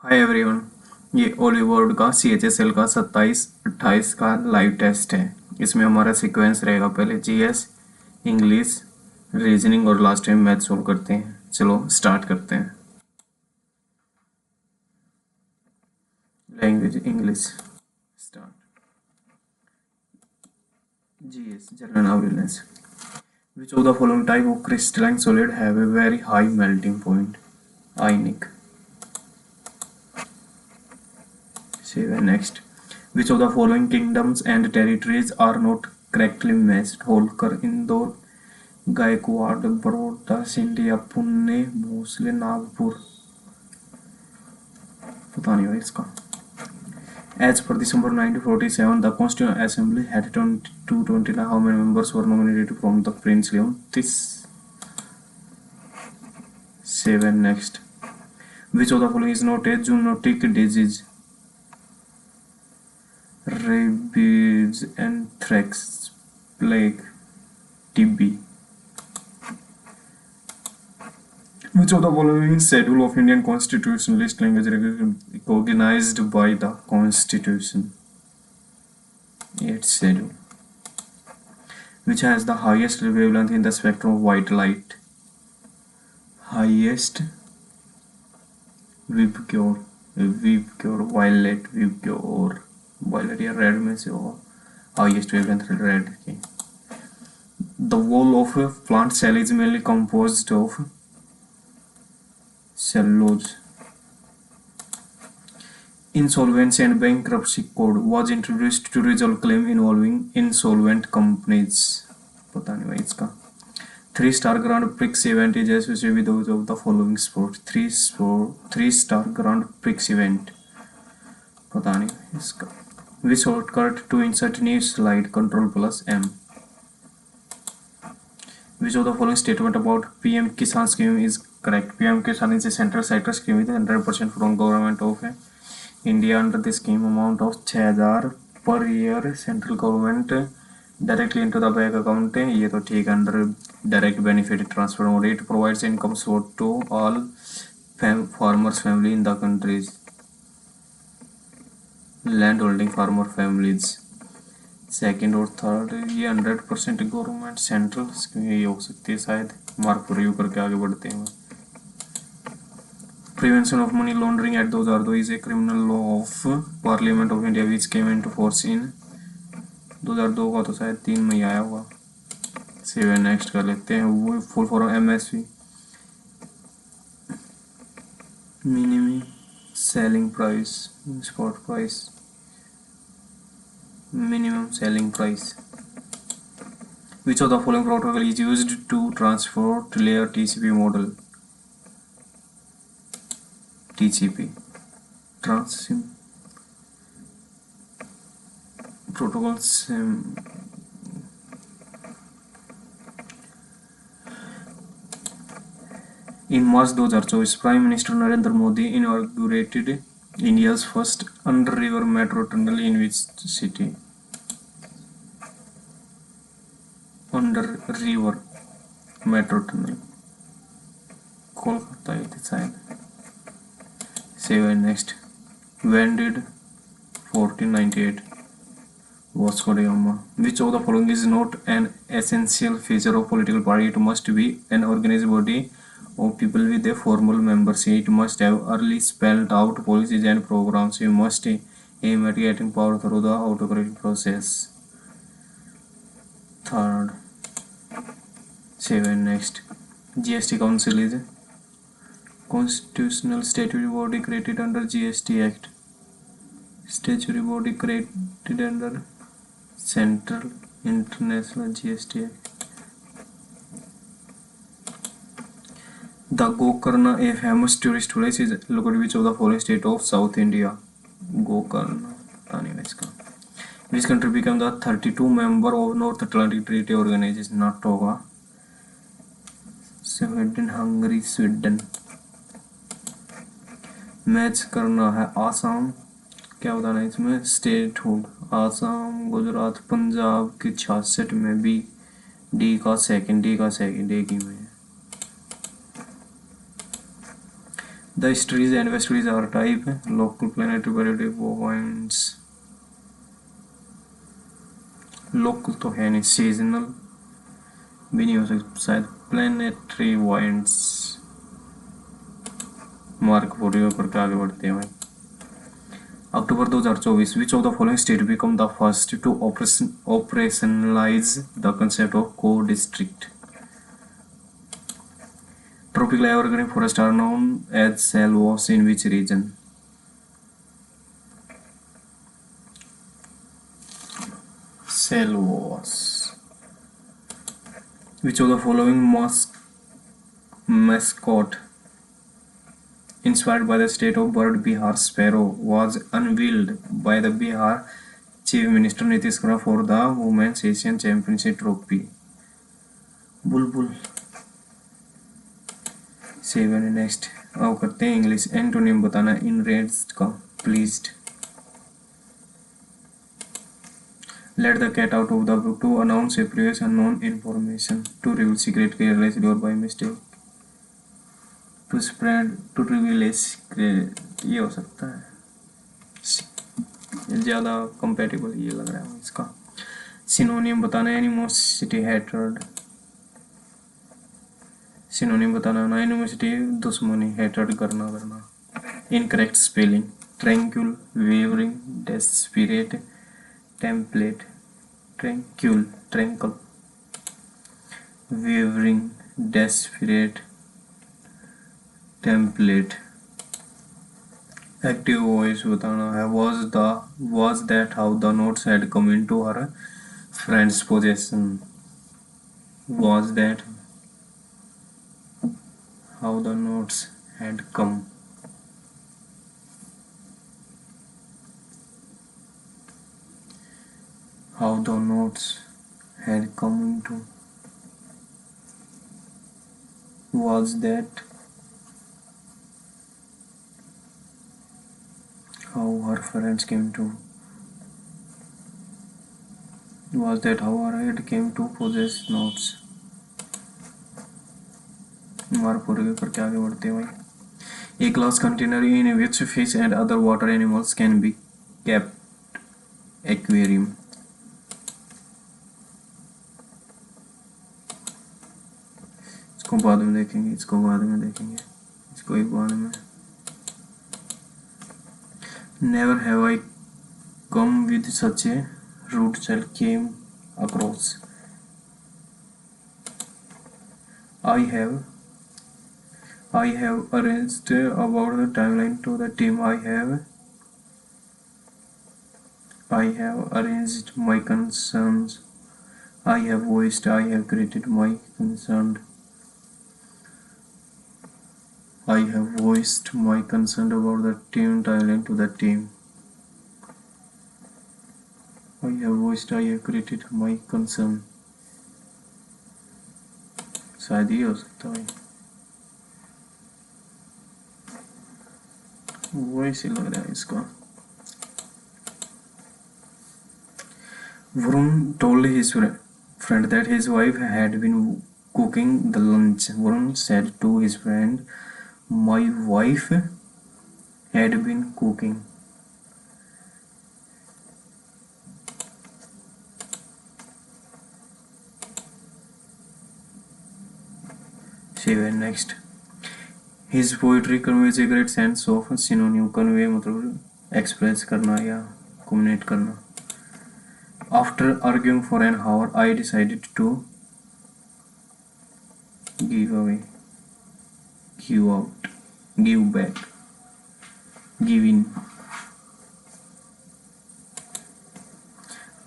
Hi everyone. ये ओलिवोर्ड का CHSL का 27-28 का लाइव टेस्ट है। इसमें हमारा सीक्वेंस रहेगा, पहले जीएस, इंग्लिश, रीजनिंग और लास्ट टाइम मैथ सोल्व करते हैं। चलो स्टार्ट करते हैं। Language English. Start. GS general awareness. Which of the following type of crystalline solid have a very high melting point? Ionic. Next. Which of the following kingdoms and territories are not correctly matched? Holkar, Indore, Gaekwad, Baroda, Scindia, Pune, Bhosle, Nagpur. पता नहीं भाई इसका। As per December 1947, the Constituent Assembly had 229. How many members were nominated from the princely on this? 7. Next. Which of the following is not a zoonotic disease? Rabies, anthrax, plague, TB. Which of the following schedule of Indian Constitution list language recognized by the Constitution? 8th schedule. Which has the highest wavelength in the spectrum of white light? Highest Vibgyor, violet, Vibgyor, violet या red में से होगा। highest wavelength red की। The wall of a plant cell is mainly composed of cellulose. Insolvency and bankruptcy code was introduced to resolve claim involving insolvent companies. पता नहीं भाई इसका। 3-star Grand Prix event is associated with those of the following sport. 3-star Grand Prix event. पता नहीं इसका। Which shortcut to insert new slide? Ctrl+M. Which of the following statement about PM Kisan scheme is correct? PM Kisan is a central sector scheme with 100% from government of India. Under the scheme, amount of 6,000 per year central government directly into the bank account. ये तो ठीक है। Under direct benefit transfer mode, it provides income support to all farmers family in the countries. Land holding farmer families. Second और third ये 100% government central scheme ये हो सकती है शायद। मार्क पर रिव्यू करके आगे बढ़ते हैं। Prevention of money laundering act 2002 is a criminal law of parliament of India which came into force in 2002 का तो शायद 3 में आया हुआ। 7 नेक्स्ट कर लेते हैं। वो full form MSP, minimum selling price, spot price, minimum selling price. Which of the following protocol is used to transport layer TCP model? TCP protocols. In March 2024, Prime Minister Narendra Modi inaugurated India's first under-river metro tunnel in which city? Under-river metro tunnel, Kolkata it is शायद। 7 next. When did 1498 Vasco da Gama? Which of the following is not an essential feature of political party? It must be an organized body of people with a formal membership. It must have early spelled out policies and programs. You must aim at getting power through the autocratic process. Third. 7 next. GST Council is a constitutional statutory body created under GST Act. Statutory body created under Central International GST Act. The Gokarna, a famous tourist place, is located which of the following state of South India? Gokarna. Which country became the 32 member of North Atlantic Treaty Organization? NATO का Sweden, Hungary, Sweden. Match करना है आसाम, क्या बताना है इसमें? State hood, Assam, Gujarat, Punjab की 66 में भी डी का सेकंड एक ही में। The studies and studies are type local planetary variety points. Local तो है नहीं, सीजनल भी नहीं हो सकता शायद, प्लानिटरी पॉइंट्स। मार्क फोरियो करके आगे बढ़ते हैं भाई। October 2024 which of the following state become the first to operationalise the concept of को district. Tropical evergreen forests are known as salvos in which region? Salvos. Which of the following mascot inspired by the state of bird Bihar sparrow was unveiled by the Bihar Chief Minister Nitish Kumar for the Women's Asian Championship Trophy? Bulbul. Seven next. अब करते हैं English. Antonym बताना इनरेज्ड का, pleased. Let the cat out of the book to announce a previous unknown information, to reveal secret carelessly or by mistake, to spread, to reveal a secret। ये हो सकता है, ज़्यादा compatible ये लग रहा है इसका। सिनोनिम बताना एनिमोसिटी, हैट्रेड। सिनोनिम बताना ना एनिमोसिटी दुश्मनी, हैट्रेड करना। Incorrect spelling tranquil, wavering, desperate, template, tranquil, tranquil, wavering, desperate, template. Active voice बताना है was that how the notes had come into her friend's possession? Was that how the notes had come? How the notes had come into. Was that how her friends came to. Was that how her head came to possess notes? मार पूरे करके आगे बढ़ते हैं भाई। A glass container in which fish and other water animals can be kept, aquarium। इसको बाद में देखेंगे, इसको एक बाद में। Never have I come with such a rude child came across. I have arranged about the timeline to the team. I have arranged my concerns. I have voiced my concern. I have voiced my concern about the team timeline to the team. I have created my concern. शायद ये हो सकता है, वैसे लग रहा है इसका। Varun told his friend that his wife had been cooking the lunch. Varun said to his friend, "My wife had been cooking." Next, his poetry conveys a great sense of synonym. Convey मतलब express करना या communicate करना। After arguing for an hour, I decided to give away, give out, give back, give in।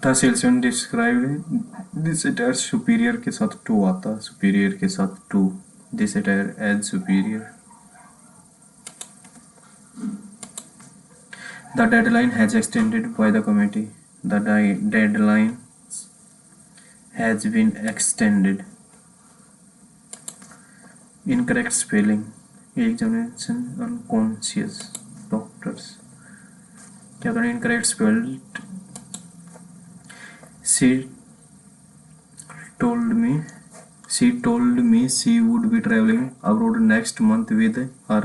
The salesman described this attire superior के साथ to आता, superior के साथ to, this attire as superior। The deadline has extended by the committee. The deadline has been extended। Incorrect spelling examination unconscious doctors। क्या था incorrect spelled? She told me she would be traveling abroad next month with her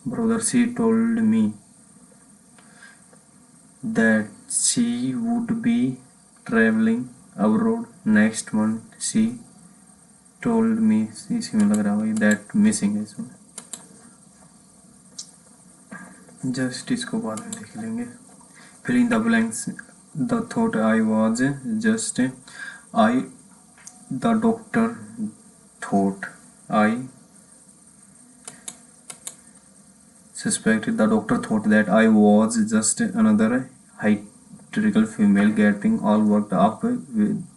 Brother, she told me that she would be traveling abroad next month. She told me, इसमें लग रहा है that missing है इसमें, just इसको बाद में देख लेंगे. Fill in the blanks. The thought I was just I. The doctor thought I suspected. The doctor thought that I was just another hysterical female getting all worked up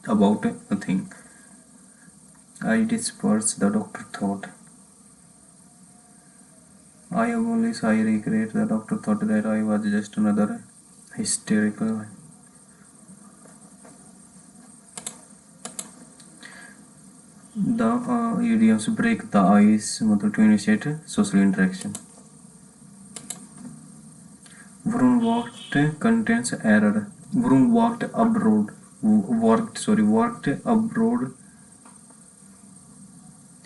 about nothing. I dispersed. The doctor thought. I abolish. I regret. The doctor thought that I was just another hysterical. The idioms break the ice to initiate social interaction. Vroom walked contains error. Vroom walked abroad. Worked abroad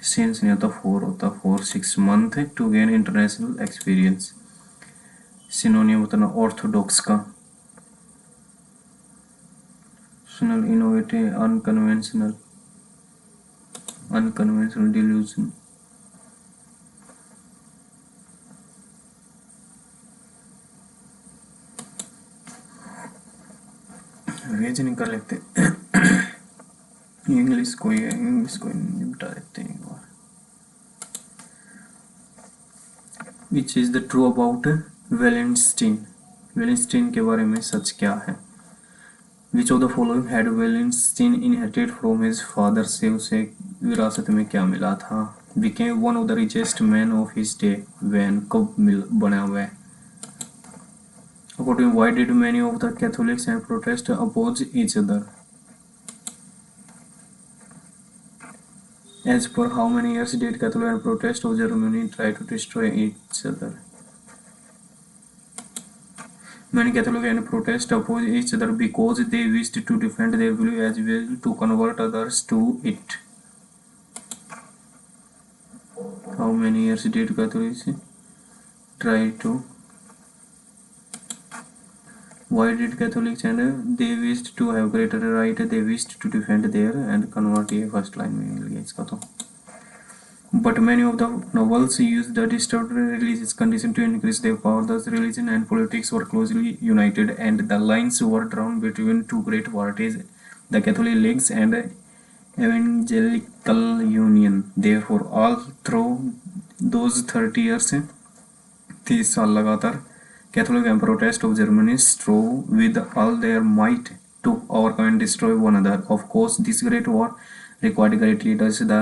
since नहीं होता for 6 months to gain international experience. Synonym बताना orthodox का. Innovative, unconventional, delusion. वेज निकाल लेते English को निपटा देते हैं एक बार. Which is the true about Wallenstein. Wallenstein के बारे में सच क्या है. Which of the following had Wallenstein inherited from his father. से उसे विरासत में क्या मिला था. Became one of the richest man of his day. When कब बना हुआ है. According, why did many of the Catholics and Protestants oppose each other? As per how many years did Catholic and Protestants of Germany try to destroy each other? Many Catholics and Protestants opposed each other because they wished to defend their belief as well to convert others to it. How many years did Catholics try to? Why did Catholics and they wished to have greater right? They wished to defend their and convert. ये first line में मिल गया इसका तो. But many of the nobles used the disturbed religious condition to increase their power. Thus, religion and politics were closely united, and the lines were drawn between two great parties, the Catholic Leagues and Evangelical Union. Therefore, all through those 30 years, 30 साल लगातार, Catholic and Protestant of Germany strove with all their might to overcome and destroy one another. Of course, this great war required great leaders. The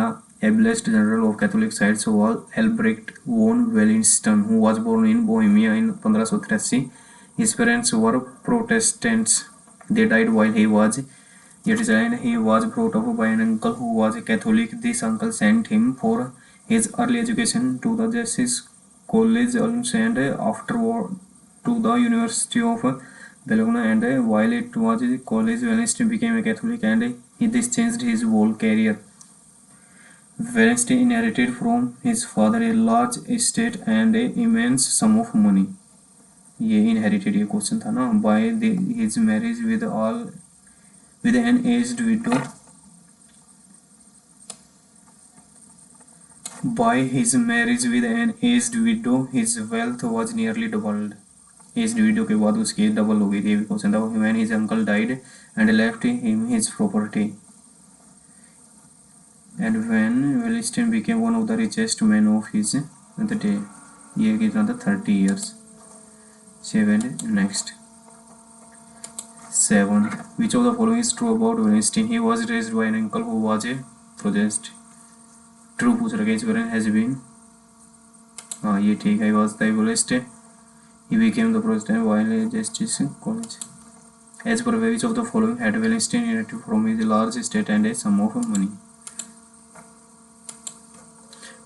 ablest general of Catholic sides was Albrecht von Wallenstein, who was born in Bohemia in 1583. His parents were Protestants. They died while he was yet a child. He was brought up by an uncle who was a Catholic. This uncle sent him for his early education to the Jesus College and afterward to the University of Bologna, and while it was a college, Wallenstein became a Catholic, and this changed his whole career. Wallenstein inherited from his father a large estate and an immense sum of money. ये inherited ये question था ना. By his marriage with an aged widow. By his marriage with an aged widow, his wealth was nearly doubled. एज वीडियो के बाद उसकी double हो गई थी. क्वेश्चन था. When his uncle died and left him his property, and when Wallenstein became one of the richest man of his the day. ये कितना था 30 years. 7 next. 7. Which of the following is true about Wallenstein? He was raised by an uncle who was a Protestant. True पूछ रखा है. his parents has been. हाँ ये ठीक है. was the evangelist. He became the Protestant while at Justice College. As per which of the following had Wallenstein inherited from his large estate and a sum of money?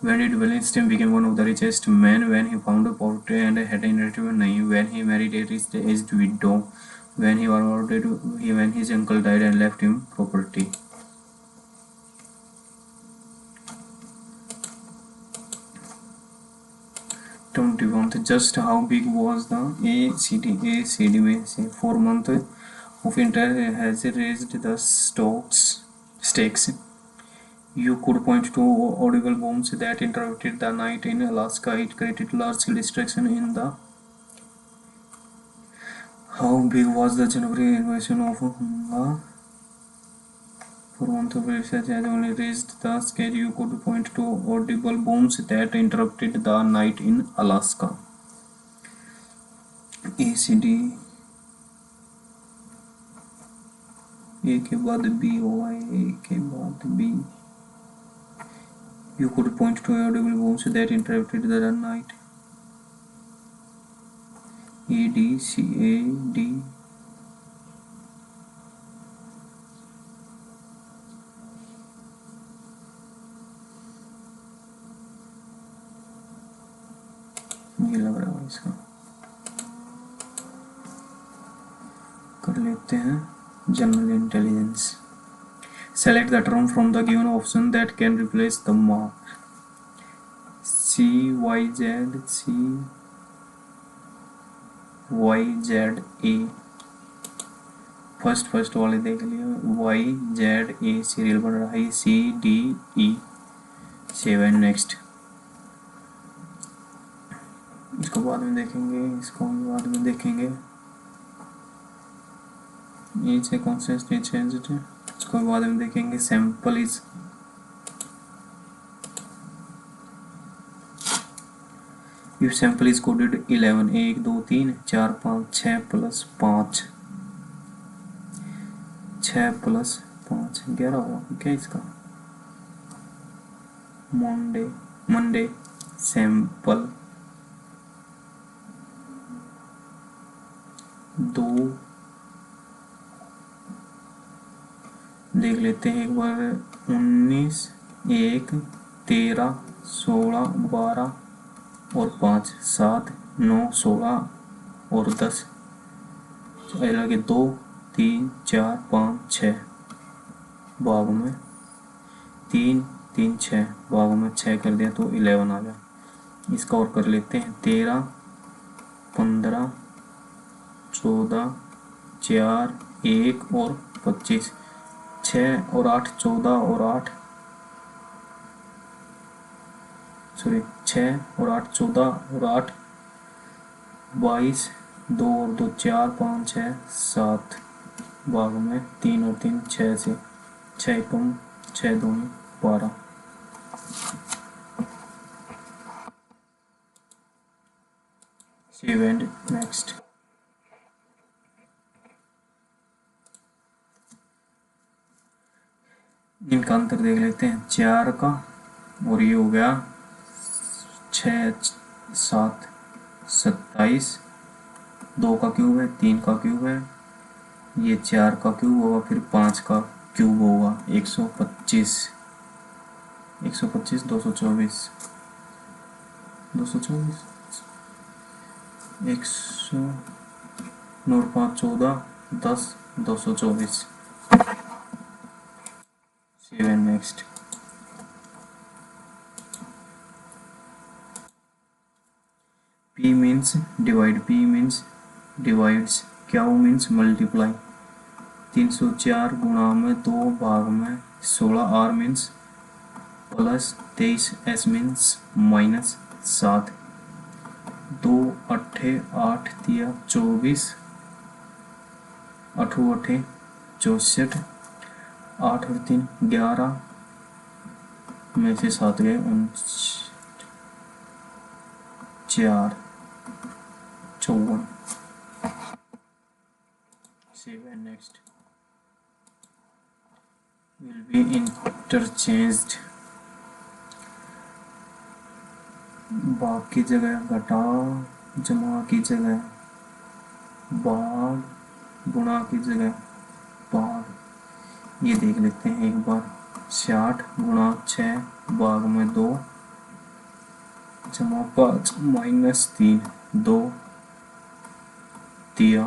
When did Wallenstein become one of the richest men? When he found poverty and had inherited money. When he married a rich aged widow. When he was ordered. When his uncle died and left him property. 21th. Just how big was the ACD में से 4 month of interest has raised the stakes. You could point to audible bombs that interrupted the night in Alaska. It created large destruction in the. How big was the January invasion of Hungary? 4 months of research has only raised the scale. You could point to audible bombs that interrupted the night in Alaska. ACD A के बाद B होगा, A के बाद B. You could point to audible bombs that interrupted the night. AD. ये लग रहा है इसका, कर लेते हैं general intelligence. Select the term from the given option that can replace the mark. CYZA. First वाले देख लिया. YZA सीरियल बन रहा है. CDE 7. नेक्स्ट, इसको बाद में देखेंगे, इसको बाद में देखेंगे. ये है कॉन्सेप्ट, इसको बाद में देखेंगे. Sample is if sample is coded 11 1 2 3 4 5 6 plus 5 6 plus 5 11 होगा क्या इसका. मंडे सैंपल 2 देख लेते हैं एक बार. 19 1 13 16 12 और 5 7 9 16 और 10 लगे 2 3 4 5 6 भाग में 3 3 6 भाग में 6 कर दिया तो 11 आ गया. इसका और कर लेते हैं. 13 15 14 4 1 और 25 6 और 8 14 और 8 6 और 8 14 और 8 22 2 और 2 4 5 6 7 भाग में 3 और 3 6 से 6 कम 6 2 12. Save and next. इनका अंतर देख लेते हैं. 4 का और ये हो गया 6 7 27. 2 का क्यूब है, 3 का क्यूब है, ये 4 का क्यूब होगा, फिर 5 का क्यूब होगा. 125 224 224 100 9 5 14 10 224. Save and next. P means divide, P means divides, Q means multiply. 304 गुणा में 2 भाग में 16. R means plus 23. S means minus 7. 2 8 8 3 24 8 8 64 8 और 3 11 में से 7 गए 4 54. Save and next. Will be interchanged. भाग की जगह घटा, जमा की जगह भाग, गुणा की जगह भाग. ये देख लेते हैं एक बार. 60 गुणा 6 भाग में 2 जमा 5 माइनस 3 2 दिया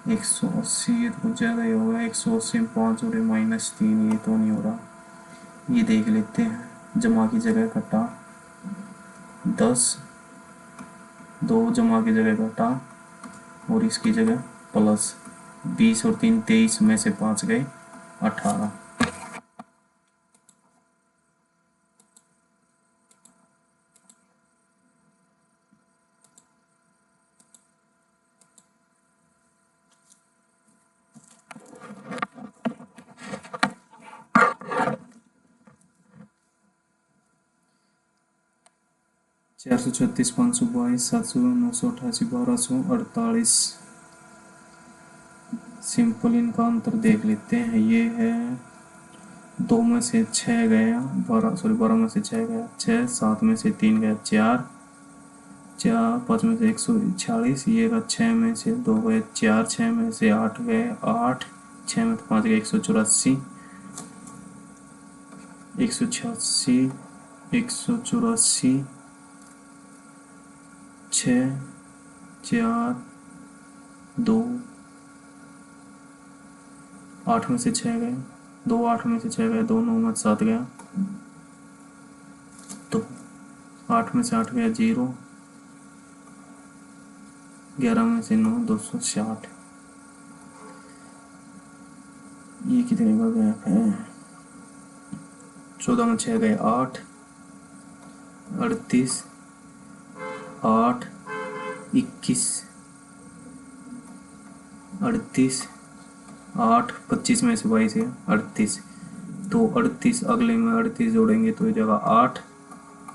180. ये तो कुछ ज़्यादा ही होगा. 180 में 5 और माइनस 3, ये तो नहीं हो रहा. ये देख लेते हैं. जमा की जगह घटा 10, 2 जमा की जगह घटा और इसकी जगह प्लस 20 और 3 23 में से 5 गए 18। चार सौ 522, 700, 988, 1248। सिंपल इनका अंतर देख लेते हैं। ये है 2 में से 6 गया, 12 में से 6 गया 6, 7 में से 3 गया 4, 5 में से 146, ये का 6 में से 2 गए 4, 6 में से 8 गए 8, 6 में 5 गए 184, 186, 184, 6, 4, 2, 8 में से 6 गए 2, 8 में से 6 गए 2, 9 में 7 गया 2, 8 में से 8 गया 0, 11 में से 9 260। ये कितने का गैप है? 14 में 6 गए 8, 38, 8, 21, 38, 8, 25 में से 22 है 38, तो 38 अगले में 38 जोड़ेंगे तो ये जगह 8,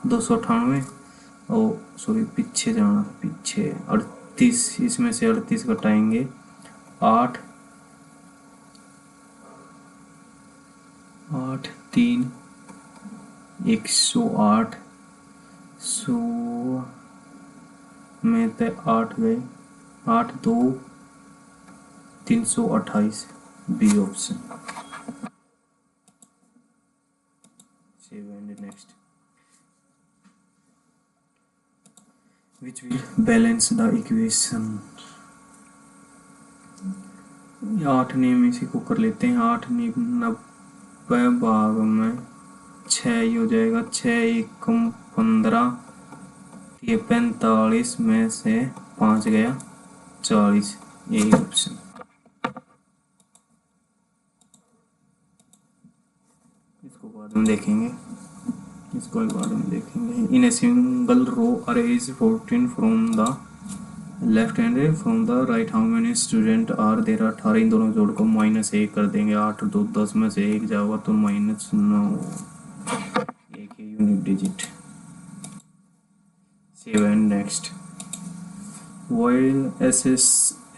298 और सॉरी पीछे जाना पीछे 38, इसमें से 38 घटाएंगे 8, 8, 3, 108, 100 में से 8 गए 8, 2, 328 B option. Save and next. Which will balance the equation? 8 नियम इसी को कर लेते हैं। 8 नियम 90 भाग में 6 ही हो जाएगा। 6 एकम 15, ये 45 में से 5 गया 40, यही ऑप्शन। इसको बाद में देखेंगे, इसको बाद में देखेंगे। In a single row arranged 14 from the left hand from the right, how many student are there? 18। इन दोनों जोड़ को -1 कर देंगे। 8, 2, 10 में से 1 जाएगा तो -9, एक ही unit digit. Save and next. while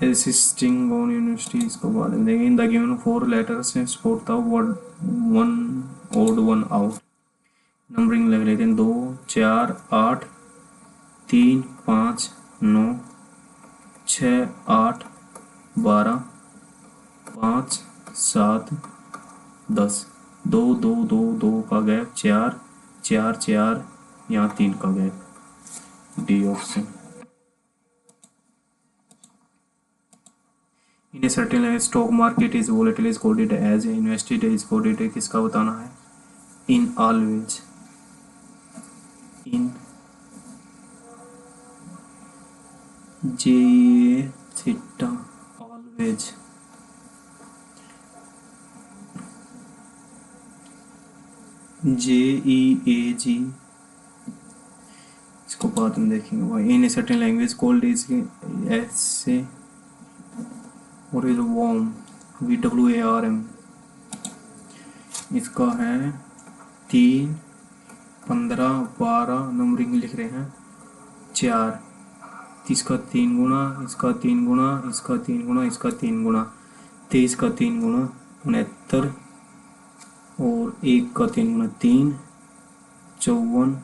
assisting on university, इसको बाद में देंगे। In the given 4 letters sport the word 1 odd 1 out। Numbering लग लेते हैं 2, 4, 8, 3, 5, 9, 6, 8, 12, 5, 7, 10, 2, 2, 2, 2 का गैप 4, 4, 4, यहाँ 3 का gap, D option. In a certain stock market is volatile is coded as invested is coded, किसका बताना है? In always, in J theta always, JEAG, इसको बाद में देखेंगे। In a certain language cold is ऐसे और ये वॉर्म VWARM, इसका है 3, 15, 12, नंबरिंग लिख रहे हैं 4, इसका 3 गुना, इसका 3 गुना, इसका 3 गुना, इसका 3 गुना, 23 का 3 गुना 69 और 1 का 3 गुना 3, 54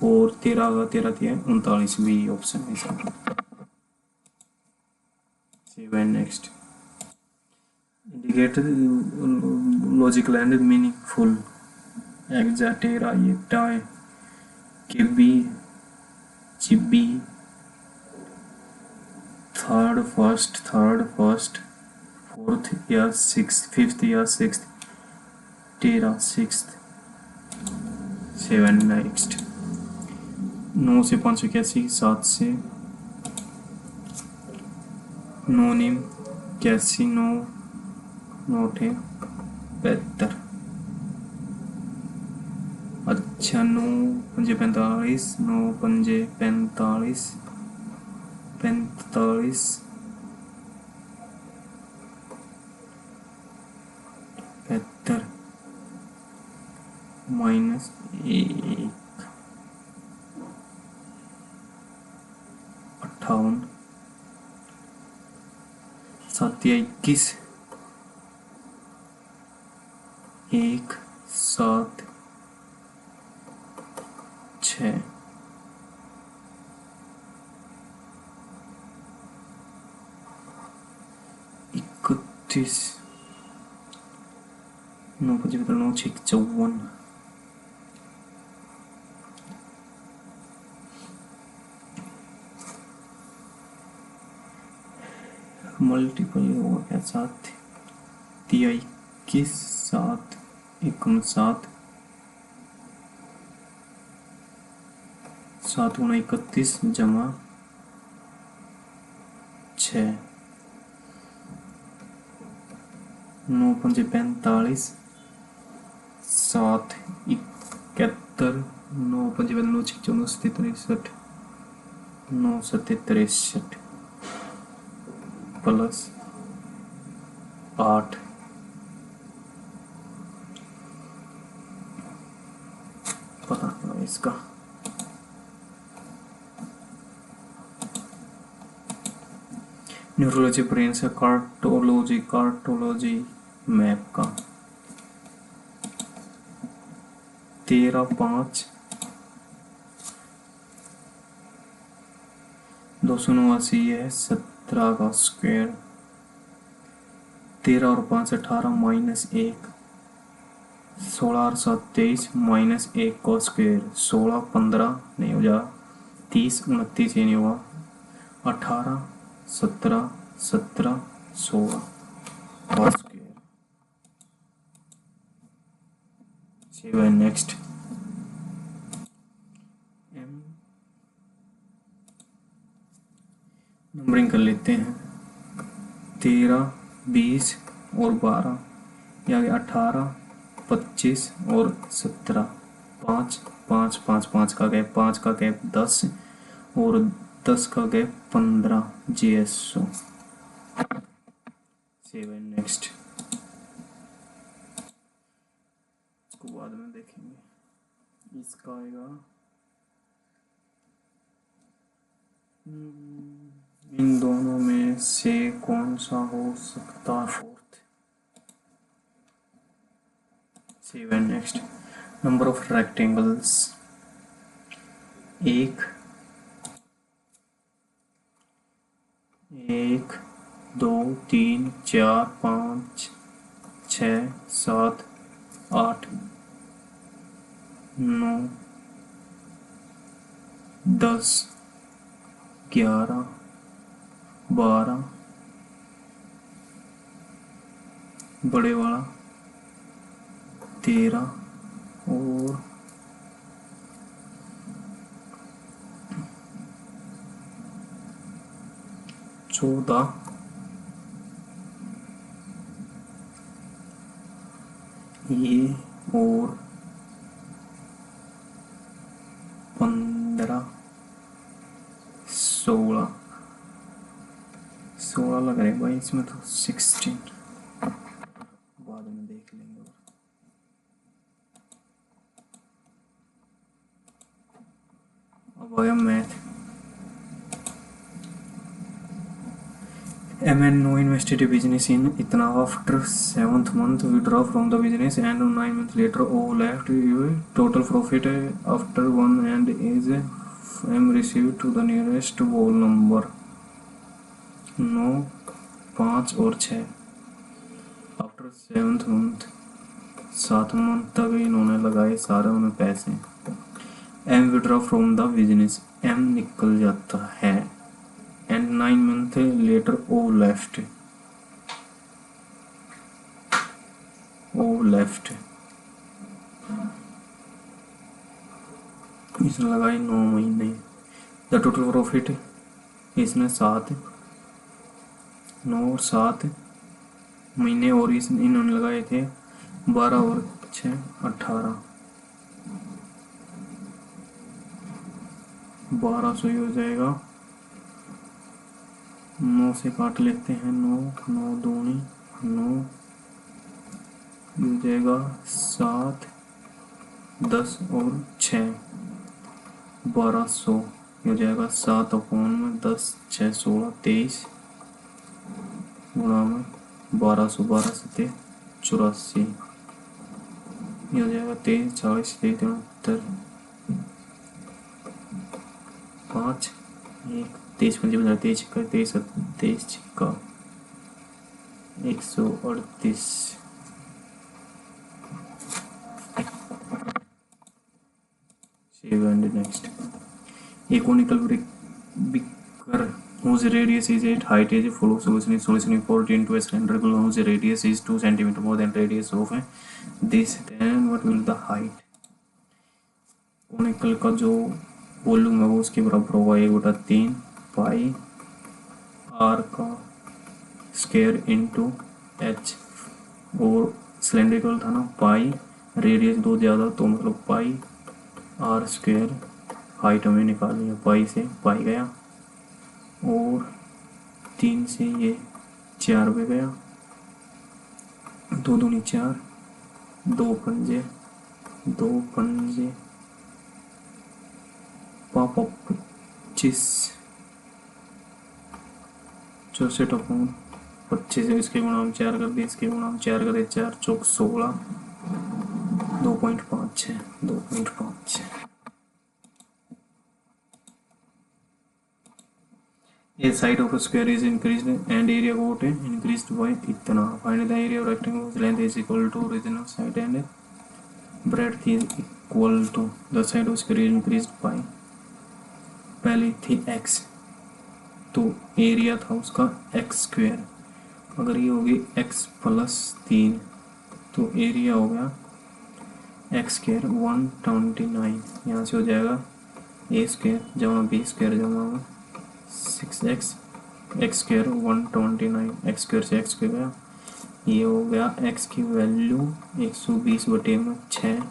और 13 का 13 39, भी ऑप्शन है इसका। Save and next. Indicate logical and meaningful एग्जैक्टेरा येक्टाई केबी चिब्बी थर्ड फर्स्ट फोर्थ या सिक्स्थ, फिफ्थ या सिक्स्थ, 13 सिक्स्थ। 7 नेक्स्ट। 9 से 581, 7 से 9 नीम 81, 9 9 थे 72। अच्छा 9 पंजे 45, 9 पंजे 45, 45 72 माइनस 1 58, 7 या 21, 1 7 6 31, 9 55, 9 6 54, मल्टीपल होगा क्या 7 तिया 21, 7 एकम 7, 7 गुना 31 जमा 6, 9 पंजे 45, 7 71, 9 पंजे 9 6 64, 63, 9 7 63 प्लस 8, पता नहीं इसका। न्यूरोलॉजी ब्रेन से कार्टोलॉजी मैप का 13 5 289 है 17 का स्क्वायर, 13 और 5 18 माइनस 1, 16 और 7 23 माइनस 1 का स्क्वायर, 16 15 नहीं हो जा, 30 29 ये नहीं हुआ, 18 17 17 16 का स्क्वायर। Save next. नंबरिंग कर लेते हैं 13 20 और 12, या 18 25 और 17, 5 5 5 5 का गैप, 5 का गैप 10 और 10 का gap 15 GSO। Save and next. इसको बाद में देखेंगे। इसका आएगा इन दोनों में से कौन सा हो सकता है fourth. Save and next. Number of rectangles 1 1 2 3 4 5 6 7 8 9 10 11 12 बड़े वाला 13 और 14 ये और 15 16 16 लग रहे भाई इसमें तो 16 बाद में देख लेंगे। अब आया math. MN no invested business in Itna after 7th month withdraw from the business and 9 months later O left total profit after 1 and is M received to the nearest whole number 9 5 और 6 after 7th month 7 month तक इन्होंने लगाए सारे उन्हें पैसे। M withdraw from the business, M निकल जाता है and 9 months later O left इसने लगाई 9 महीने। द टोटल प्रॉफिट इसने 9 और 7 महीने और इन्होंने लगाए थे 12 और 6 18, 1200 हो जाएगा। 9 से काट लेते हैं, 9 9 दूनी 9 हो जाएगा 7 10 और 6 1200 हो जाएगा। 7 अपोन में 10 6 16 23 गुणा में 1200 12 सत्ते 84 हो जाएगा। 23 40 73 5 1 23 पंजी 23 छिक्का 23 23 छिक्का 138। Next a conical beaker whose radius is 8, height is full of solution poured into a cylindrical whose radius is 2 cm more than radius of this, then what will the height? conical का जो volume है वो उसके बराबर होगा 1/3 पाई are का square into H, और cylindrical था ना पाई, रेडियस 2 ज़्यादा तो मतलब पाई आर स्क्वायर, हाइट हमें निकालनी है, पाई से पाई गया और 3 से ये 4 पे गया, 2 दूनी 4 2 पंजे 5 25 64 अपोन 25 है, इसके गुणा हम 4 कर दिए, इसके गुणा हम 4 कर दिए, 4 चौक 16 2.56 A side of a square is increased and area got increased by इतना. Find the area of rectangle whose length is equal to original side and breadth is equal to the side of square is increased by, पहले थी x तो area था उसका x square, अगर ये होगी x plus 3 तो एरिया हो गया x स्क्वायर 129, यहाँ से हो जाएगा a स्क्वायर जमा b स्क्वायर जमा 6x x square 129, x square से एक्स स्क्वायर गया, ये हो गया x की वैल्यू 120 बटे में 6,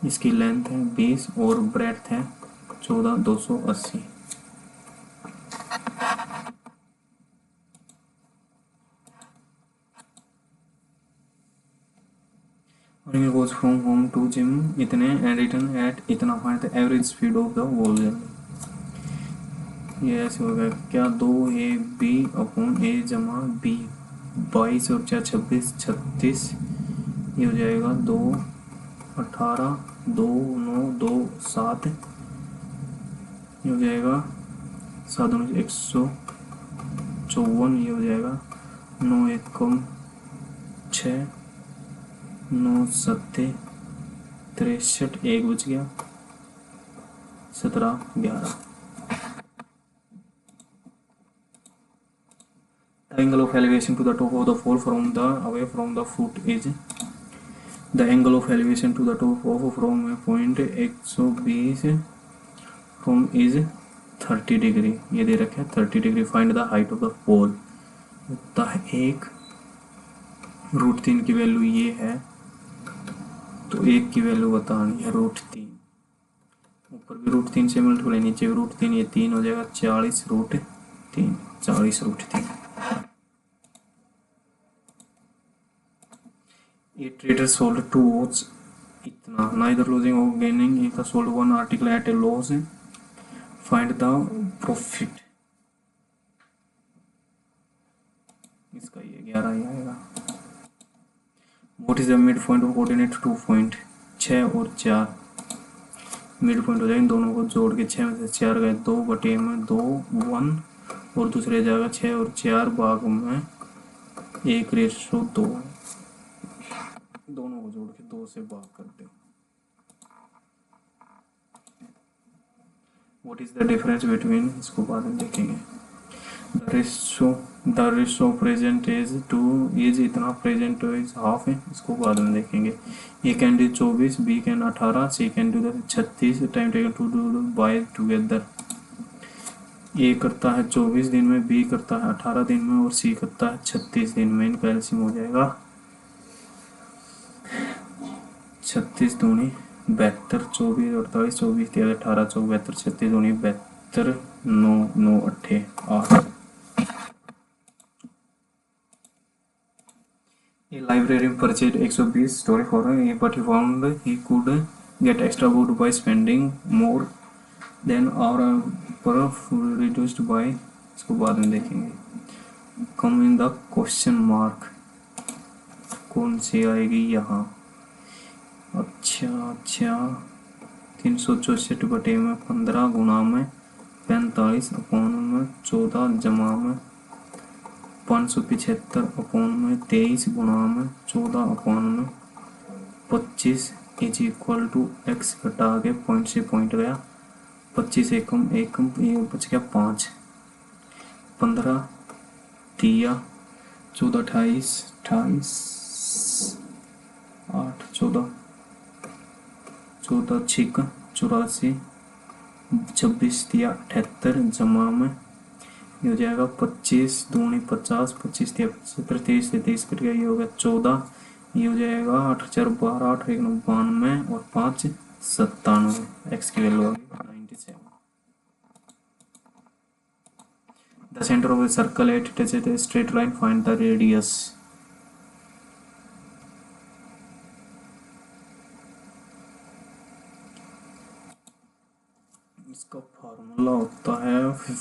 इसकी लेंथ है 20 और ब्रेड्थ है 14 280। Running goes from home to gym इतने and return at इतना, find the average speed of the whole journey। ये ऐसे हो गया क्या, 2ab अपॉन a जमा b, 22 और 4 26 36, ये हो जाएगा 2 18 2 9 2 7, ये हो जाएगा 7 154, ये हो जाएगा 9 1 कम 6 9 7 63, 1 बच गया 17 11। The angle of elevation to the top of the fall from the away from the foot is, the angle of elevation to the top of from a point 120 from is 30 degree, ये दे रखा है 30 degree. Find the height of the pole, तो एक √3 की value ये है तो एक की वैल्यू बतानी है √3, ऊपर भी √3 से मल्टीप्लाई नीचे भी √3, ये 3 हो जाएगा 40 √3 40 √3। A trader sold 2 watches इतना, neither losing or gaining, एक sold 1 article at a loss, find the profit, इसका ये 11 ही आएगा। What is the midpoint of coordinate 2 point, 6 और 4 मिड पॉइंट हो जाएगा, इन दोनों को जोड़ के 6 में से 4 गए 2 बटे में 2 1 और दूसरे जाएगा 6 और 4 भाग में 1:2, दोनों को जोड़ के 2 से भाग कर दो। What is the difference between, इसको बाद में देखेंगे। The ratio present age to age इतना, प्रेजेंट एज हाफ है, इसको बाद में देखेंगे। A can do 24, B can 18, C can do 36, time taken to do by together. A करता है 24 दिन में, बी करता है 18 दिन में और सी करता है 36 दिन में। इनका एलसीएम हो जाएगा 36 दूनी 72, 24 48, 24 13 18, 72, 36 दूनी 72, 9 9 8 8। A librarian purchased 120 story for him, but he found he could get extra good by spending more than our per reduced by, इसको बाद में देखेंगे। कम इन द क्वेश्चन मार्क कौन सी आएगी यहाँ। अच्छा 364 बटे में 15 गुना में 45 अपॉन में 14 जमा में 575 अपॉन में 23 गुणा में 14 अपॉन में 25 इज इक्वल टू एक्स घटा के पॉइंट से पॉइंट गया 25 एकम ये बच गया 5 15 दिया 14 28 8 14 14 छिक 84 26 दिया 78 जमा में ये हो जाएगा 25 दूनी 50 25 दिया 75 23 से 23 कट गया ये हो गया 14 ये हो जाएगा 8 4 12 8 1 92 और 5 97 एक्स की वैल्यू होगी 97। The centre of the circle eight touches the straight line find the radius. इसका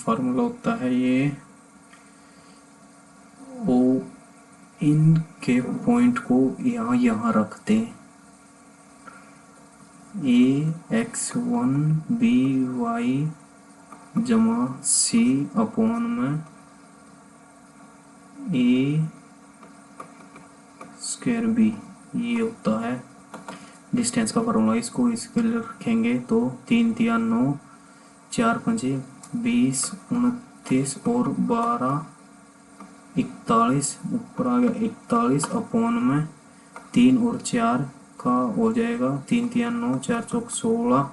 फार्मूला होता है ये ओ इन के पॉइंट को यहाँ रखते a(x1) by जमा c अपॉन में a स्क्वायर b, ये होता है डिस्टेंस का फार्मूला। इसको इसके लिए रखेंगे तो 3 3 9 4 5 20 29 और 12 41 ऊपर आ गया 41 अपॉन में 3 और 4 का हो जाएगा 3 3 9 4 चौक 16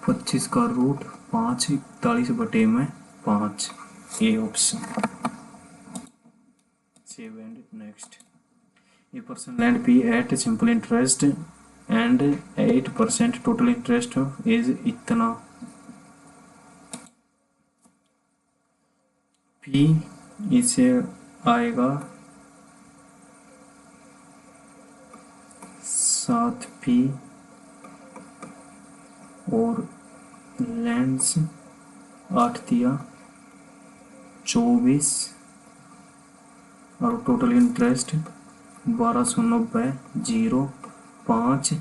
25 का रूट 5 41 बटे में 5, ये option. Save and next. A person lend P at simple interest and 8% total interest is इतना। पी इसे आएगा 7p और लैंड्स 8 दिया 24 और टोटल इंटरेस्ट 1290 0.5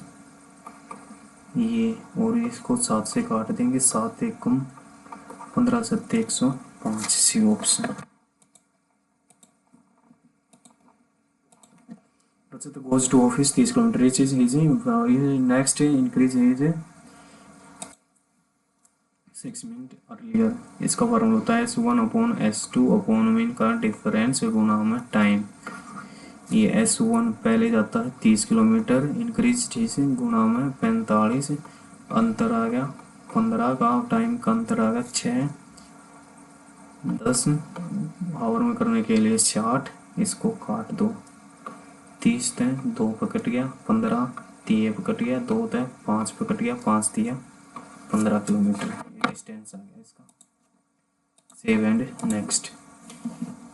ये, और इसको 7 से काट देंगे 7 एकम 15 7 105, सी ऑप्शन। बचत गोज टू ऑफिस 30 किलोमीटर, ये चीज easy. Next increase as 6 minute earlier, इसका फॉर्मूला होता है S1/S2 का डिफरेंस गुना में टाइम। ये S1 पहले जाता है 30 किलोमीटर, इंक्रीज से गुना में 45, अंतर आ गया 15 का, टाइम का अंतर आ गया 6 10 आवर में करने के लिए 60, इसको काट दो 30 थे 2 पे कट गया 15 3 पे कट गया 2 थे 5 पे कट गया 5 दिया 15 किलोमीटर डिस्टेंस आ गया इसका। Save and next.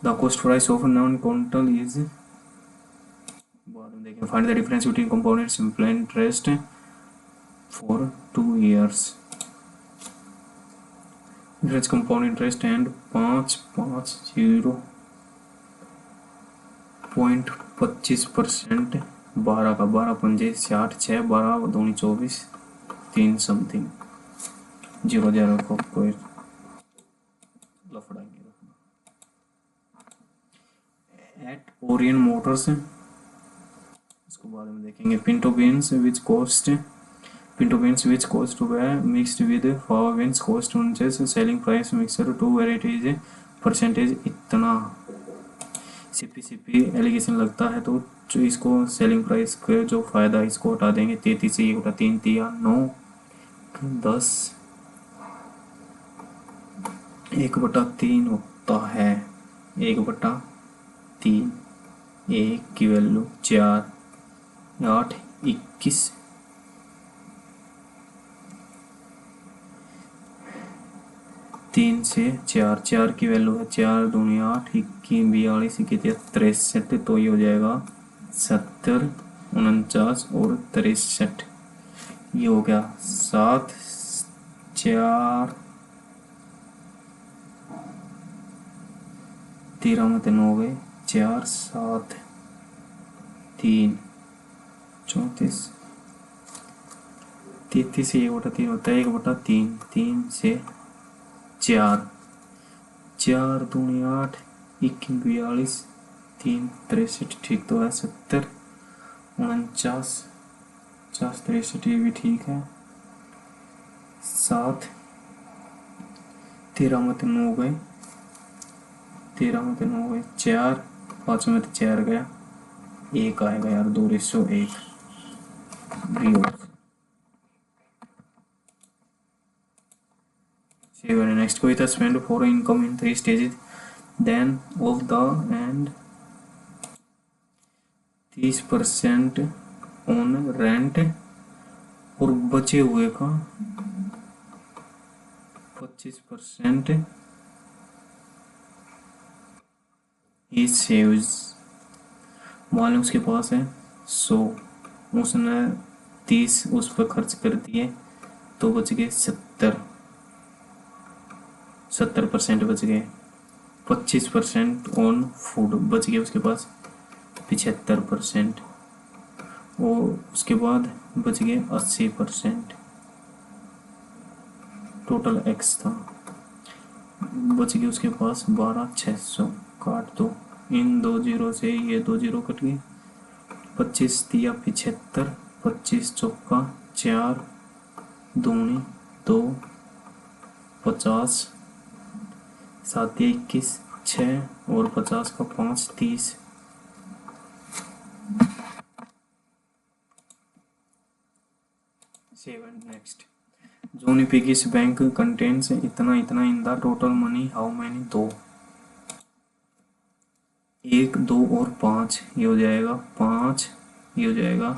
The cost price of non quintal is, बाद में देखें। Find the difference between compound simple interest for 2 years। Difference compound interest and 5.25%, 12 का 12 पंजे 60 6 12 दूनी 24 3 समथिंग 0 को कोई लफड़ा नहीं रखना। एट ओरियन मोटर्स, इसको बाद में देखेंगे। Pinto beans which cost to be mixed with flour beans cost unches, selling price mixer 2 varieties percentage इतना सीपी एलिगेशन लगता है, तो जो इसको सेलिंग प्राइस का जो फ़ायदा इसको हटा देंगे। 33 से 1 बटा 3 दिया 9, 10 1 बटा 3 होता है 1 बटा 3, 1 की वैल्यू 4, 8 21, 3 से 4, 4 की वैल्यू है 4 दूनी 8, 21 42 61 63, तो ये हो जाएगा 70 49 और 63। ये हो गया 7 4 13 में 3 हो गए 4 7 3 34, 33 से 1 बटा 3 होता है 1 बटा 3, 3 से 4, 4 दूनी 8, 21 42, 3 63, ठीक तो है 70 49 50 63, ये भी ठीक है। 7 13 में 3 हो गए 13 में 3 हो गए 4, 5 में 4 गया 1 आएगा यार 2:1 B option. Next, Koita spent for income in 3 stages, then of the and 30% on rent और बचे हुए का 25% he saves। मान लो उसके पास है 100, उसने 30 उस पर खर्च कर दिए तो बच गए 70% बच गए। 25% ऑन फूड बच गए उसके पास 75%, और उसके बाद बच गए 80%। टोटल एक्स था, बच गए उसके पास 12,600। काट दो इन 2 जीरो से, ये 2 जीरो कट गए। 25 दिया 75, 25 चौका 4 दूनी 2, 50 7 दिया 21 6 और 50 का 5 30। नेक्स्ट, जोनी पिगिस बैंक कंटेन्स इतना इतना in the total money how many 2, 1 2 और 5, ये हो जाएगा 5, ये हो जाएगा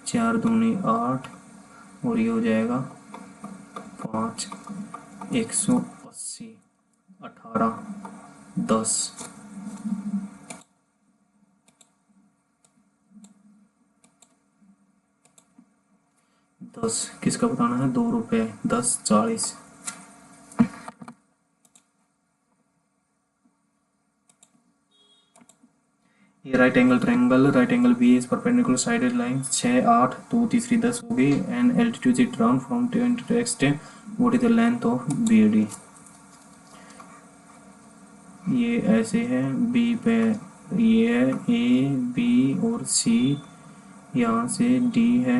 4 दूनी 8 और ये हो जाएगा 5, 180 18 10। 10 किसका बताना है 2 रुपये 10 40। ये right angle triangle, right angle B is perpendicular sided line 6 8 2 तीसरी 10 हो गई and altitude is drawn from 10 to x10, what is the length of B D. ये ऐसे है बी पे, ये है ए बी और सी, यहाँ से डी है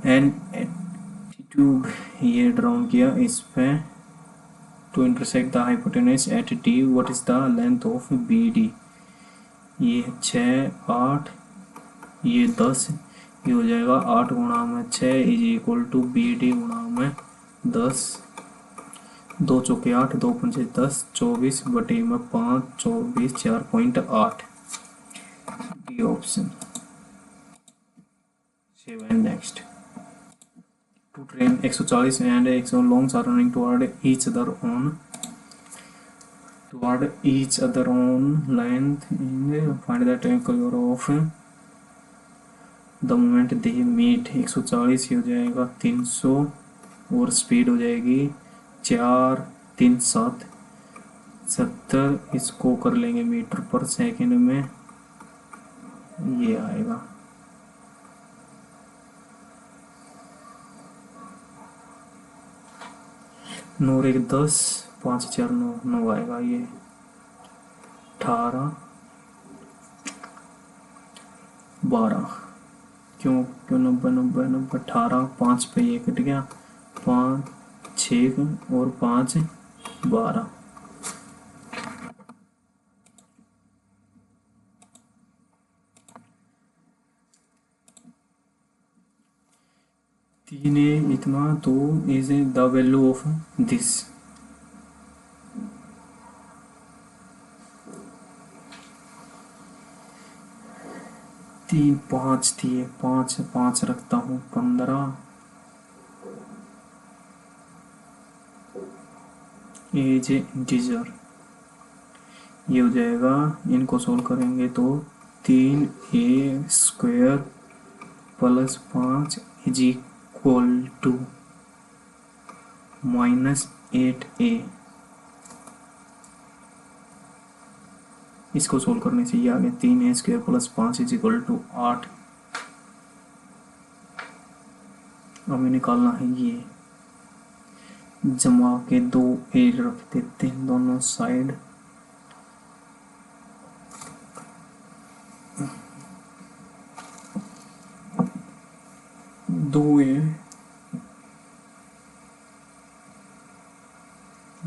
एंड एल्टीट्यूड ये ड्रॉन किया इस पे to intersect the hypotenuse at D, what is the length of B D. ये 6 8 ये 10, ये हो जाएगा 8 गुणा में 6 is equal to B D गुणा में 10, 2 चौके 8 2 पंचे 10 24 बटे में 5 24 4.8 B option. 7 next, two train 140 and 100 longs are running toward each other on length and find the triangle of the moment they meet। 140 हो जाएगा 300 और स्पीड हो जाएगी 4 3 7 70, इसको कर लेंगे मीटर पर सेकंड में, ये आएगा 9 1 10 5 4 9 9 आएगा। ये 18 12, क्यों 90 90 90 18, 5 पे ये कट गया 5 6 और 5 12। तीन ए इतना तो is the value of this. तीन पाँच थी, पाँच पाँच रखता हूँ, 15 एज इंटीजर। ये हो जाएगा, इनको सोल्व करेंगे तो 3a² plus 5 is equal to -8a। इसको सोल्व करने से ये आ गया 3a² plus 5 is equal to 8। हमें निकालना है ये, जमा के 2a रख देते हैं दोनों साइड।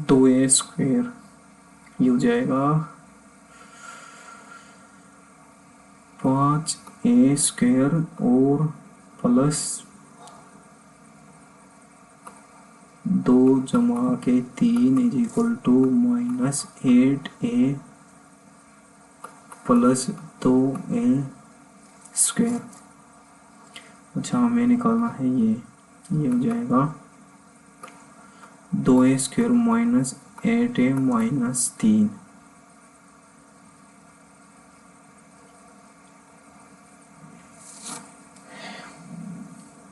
दो ए स्क्वेयर, ये हो जाएगा 5a² और प्लस 2 जमा के 3 is equal to -8a plus 2a²। अच्छा, हमें निकालना है ये हो जाएगा 2a² माइनस 8a माइनस 3।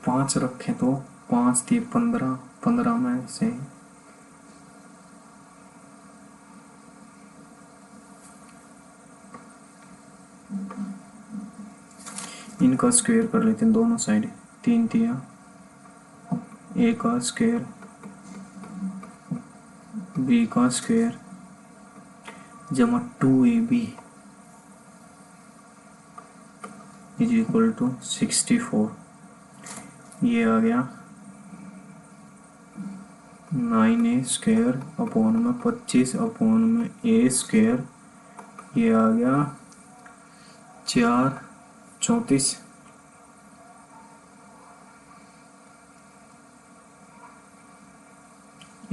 पाँच रखें तो 5 थी 15, 15 में से इनका स्क्वायर कर लेते हैं दोनों साइड। 3 दिया, a का स्क्वायर b का स्क्वायर जमा 2ab इज इक्वल टू 64। ये आ गया 9a² अपॉन में 25 अपॉन में a²। ये आ गया 4 34।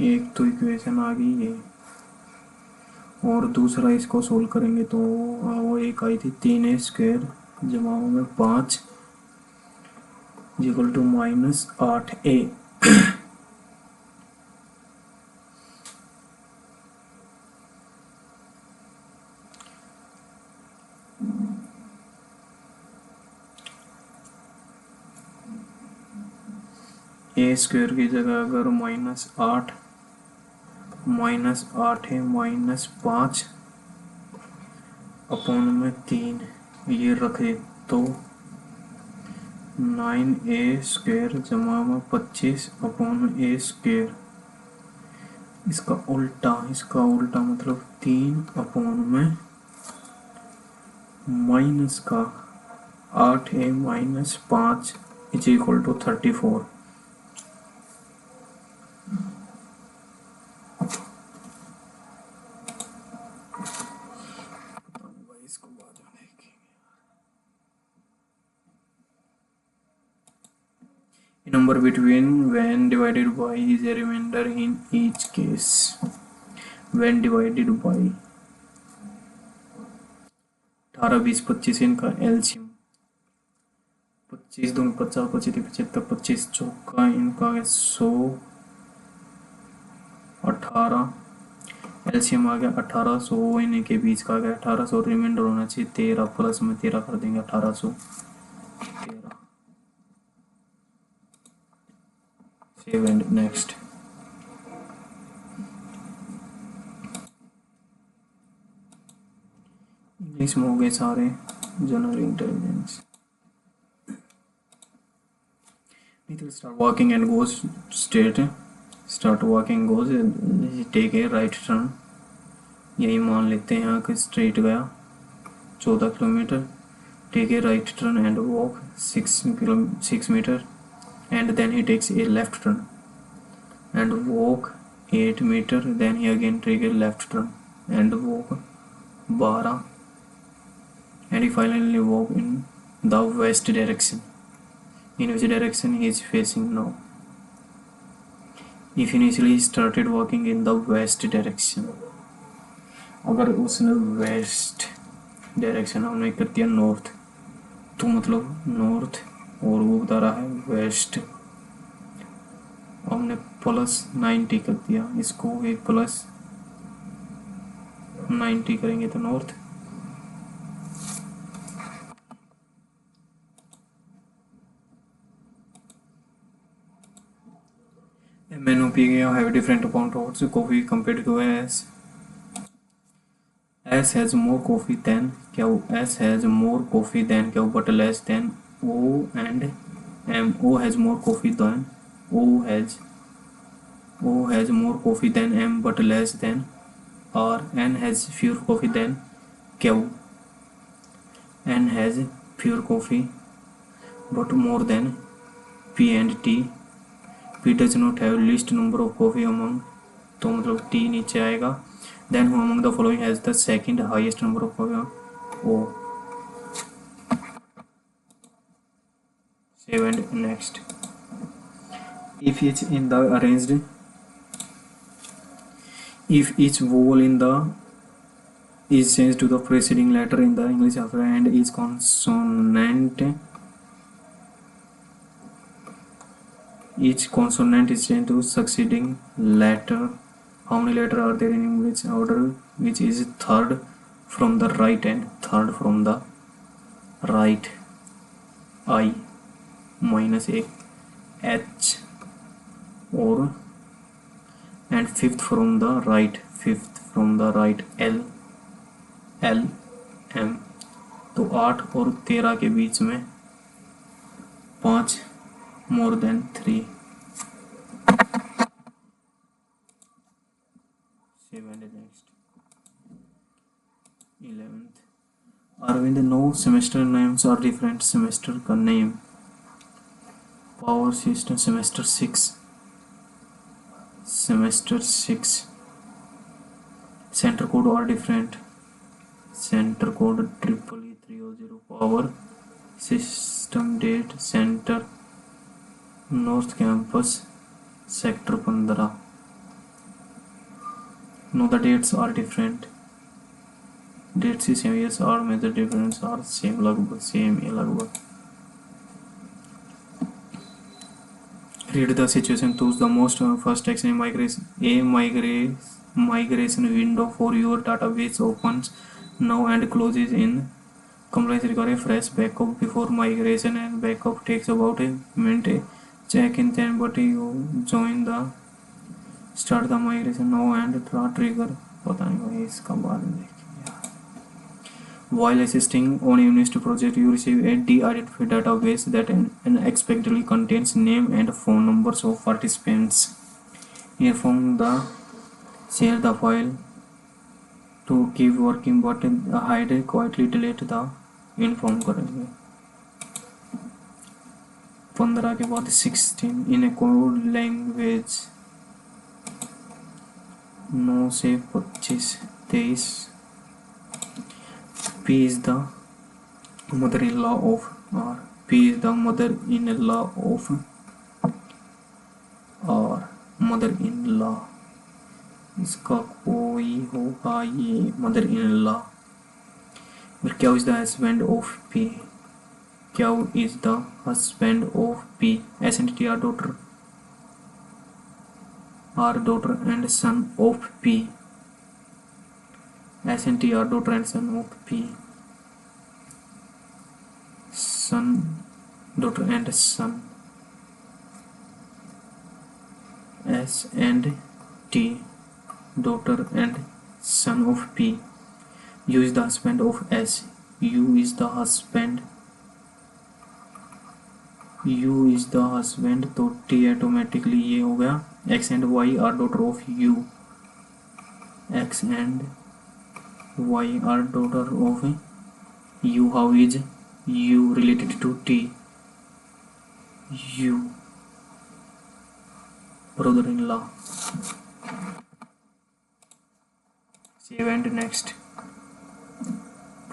एक तो इक्वेशन आ गई ये, और दूसरा इसको सोल्व करेंगे तो वो एक आई थी 3a² जमा में 5 इक्वल टू -8a। a² की जगह अगर -8 है -5 अपॉन में 3 ये रखे तो 9a² जमा में 25 अपॉन में a²। इसका उल्टा मतलब 3 अपॉन में माइनस का 8a minus 5 is equal to 34। Number between when divided by is a remainder in each case. When divided by 18 20 25 इनका एलसीएम 25 दूनी 50 25 75 25 चौका इनका 100 18 एलसीएम आ गया 1800 इन्हीं के बीच का आ गया 1800। रिमाइंडर होना चाहिए 13 प्लस में 13 कर देंगे 1813। Save and next. इंग्लिश में हो गए सारे general intelligence. Start walking and goes straight. Start walking goes take a right turn. यही मान लेते हैं यहाँ कि स्ट्रेट गया 14 kilometre. Take a right turn and walk 6 metre and then he takes a left turn and walk 8 meter. Then he again take a left turn and walk 12 and he finally walk in the west direction. In which direction he is facing now? If initially he started walking in the west direction, अगर उसने west direction हमने कर दिया north, तो मतलब north और वो बता रहा है वेस्ट, हमने प्लस 90 कर दिया, इसको भी प्लस 90 करेंगे तो north. MNOP have different amount of coffee compared to S. S has more coffee than क्या हो, S has more coffee than क्या हो, but less than O and M. O has more coffee than O has more coffee than M but less than R. N has fewer coffee than Q. N has fewer coffee but more than P and T. P does not have least number of coffee among, तो मतलब T नीचे आएगा। Then who among the following has the second highest number of coffee? O. Save and next. If each in the arranged, if each vowel in the is changed to the preceding letter in the English alphabet and each consonant is changed to succeeding letter, how many letters are there in English order which is third from the right and third from the right? I minus एक H और and fifth from the right L M। तो 8 और 13 के बीच में 5 more than 3। 7 next 11th। Arvind, no semester names are different semester का name, power system semester 6 center code are different, center code EE300, power system date center north campus sector 15। no the dates are different, dates is same, yes or major difference are same, लगभग same है लगभग। read the situation, choose the most first action migration window for your database opens now and closes in compliance require a fresh backup before migration and backup takes about a minute, check in then but you join the start the migration now and trigger, पता नहीं भाई इसका बाद में देखेंगे। While assisting on UNIST project, you receive a de-identified database that unexpectedly contains name and phone numbers of participants. Inform the share the file to keep working but hide quietly delete the inform करेंगे। 15 के बाद 16 in a code language 9 से 25 23। P is the mother-in-law of R. P is the mother-in-law of R. mother-in-law, इसका कोई होगा ये mother-in-law। फिर Q is the husband of P. Q is the husband of P. S and T are daughter and son of P. S and T are daughter and son of P. Son, daughter and son. S and T, daughter and son of P. U is the husband of S. U is the husband, तो T automatically ये हो गया। X and Y are daughter of U. X and Y are daughter of U. How is U related to T? U, brother-in-law। Save and next।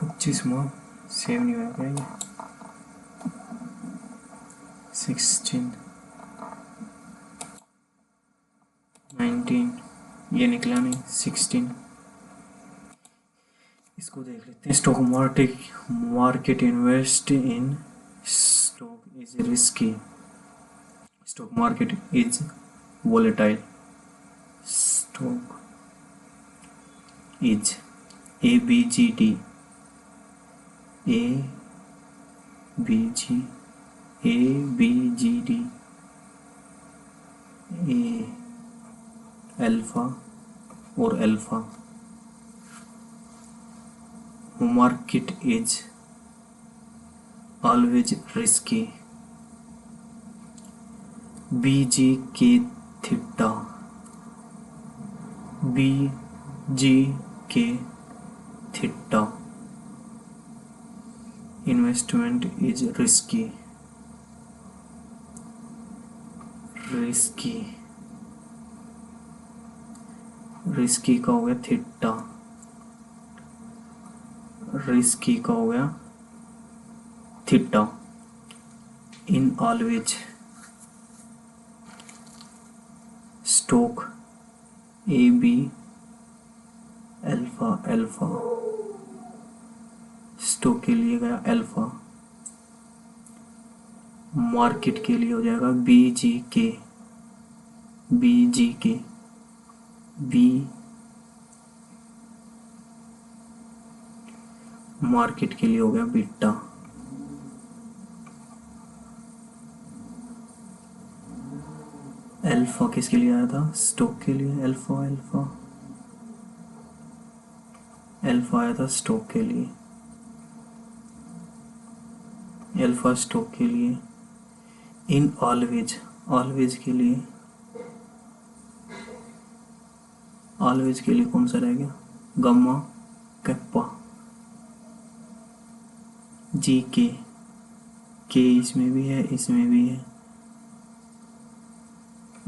25 save नहीं हुआ क्या ये? 16 19, ये निकला नहीं, 16। इसको देख लेते हैं। Stock market invest in stock is risky, stock market is volatile, stock is ABGD, ABGD, A alpha और alpha. Market is always risky, BGK theta, BGK theta, investment is risky, risky का हो गया थीटा, रिस्की का हो गया theta. In always stock AB alpha, stock के लिए गया अल्फा, मार्केट के लिए हो जाएगा BGK, मार्केट के लिए हो गया बीटा। अल्फा किसके लिए आया था? स्टॉक के लिए। अल्फा आया था स्टॉक के लिए, अल्फा स्टॉक के लिए। इन ऑलवेज के लिए, कौन सा रह गया? गामा कैप्पा, GK, के इसमें भी है, इसमें भी है,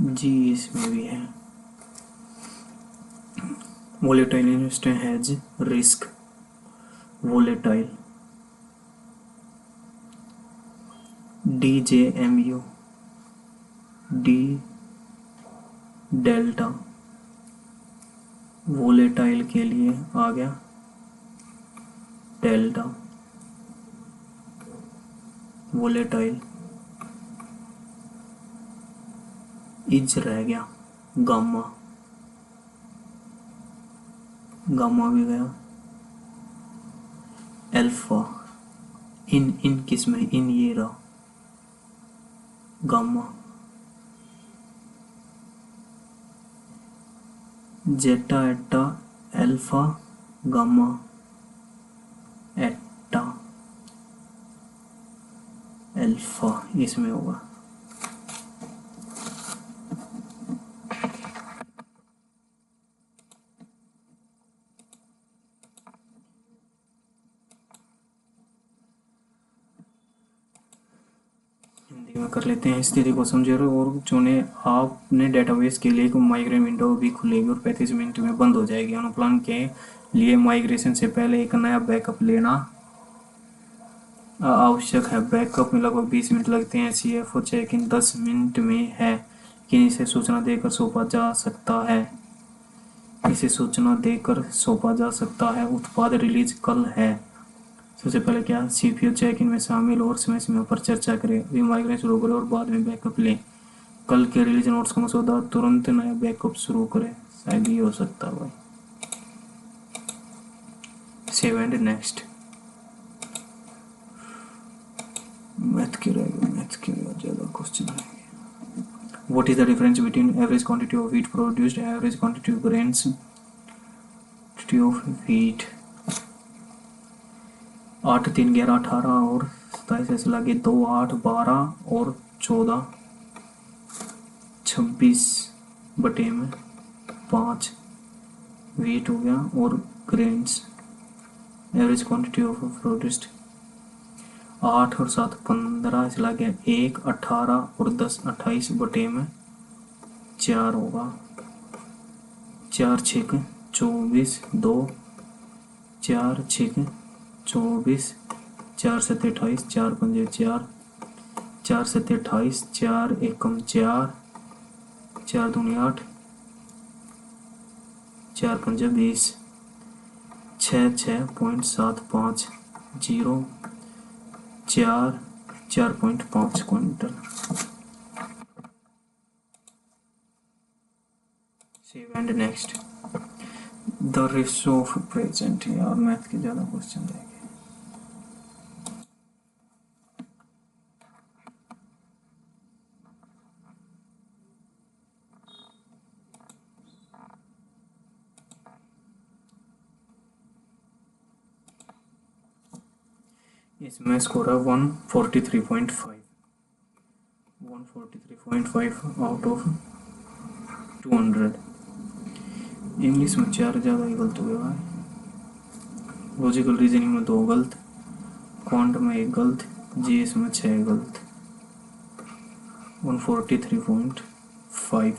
G इसमें भी है। Volatile investment has risk, volatile. DJMU, D delta, volatile के लिए आ गया डेल्टा, वोलेटाइल। इज रह गया गामा, भी गया। अल्फा, इन किसमें? इन ये रहा गामा। जेटा, एटा, अल्फा, गामा, एटा, अल्फा इसमें होगा। हिंदी में कर लेते हैं। स्थिति को समझे और चुने। आपने डेटाबेस के लिए एक माइग्रेन विंडो भी खुलेगी और 35 मिनट में बंद हो जाएगी। अनुप्लान के लिए माइग्रेशन से पहले एक नया बैकअप लेना आवश्यक है। बैकअप में लगभग 20 मिनट लगते हैं। CFO चेक इन 10 मिनट में है, लेकिन इसे सूचना देकर सौंपा जा सकता है। उत्पाद रिलीज कल है। सबसे पहले क्या? CPU चेक इन में शामिल और समय पर चर्चा करें। अभी माइग्रेन शुरू करें और बाद में बैकअप लें। कल के रिलीज नोट्स का मसौदा, तुरंत नया बैकअप शुरू करें। शायद ये हो सकता है भाई। Save and next. मैथ के ज़्यादा क्वेश्चन रहेंगे। What is the difference between average quantity of wheat produced and average quantity of grains of wheat? 8 3 11 18 और 27 ऐसे लगे 2 8 12 और 14 26 बटे में 5 वीट हो गया और grains. Average quantity of produced 8 और 7 15 ऐसे लग गया 1 18 और 10 28 बटे में 4 होगा। 4 6 24 2 4 6 24 4 7 28 4 5 4 4 सत्ते 28, 4 एकम 4, 4 दूनी 8, 4 पंजा 20, 6.75 0, 4.5 quintal. Save and next. The ratio of present, यार मैथ के ज़्यादा क्वेश्चन रहेंगे। इसमें स्कोर है 143.5, 143.5 आउट ऑफ 200। इंग्लिश में 4 ज़्यादा ही गलत हो गया भाई। लॉजिकल रीजनिंग में 2 गलत, क्वांट में 1 गलत, जीएस में 6 गलत। 143.5।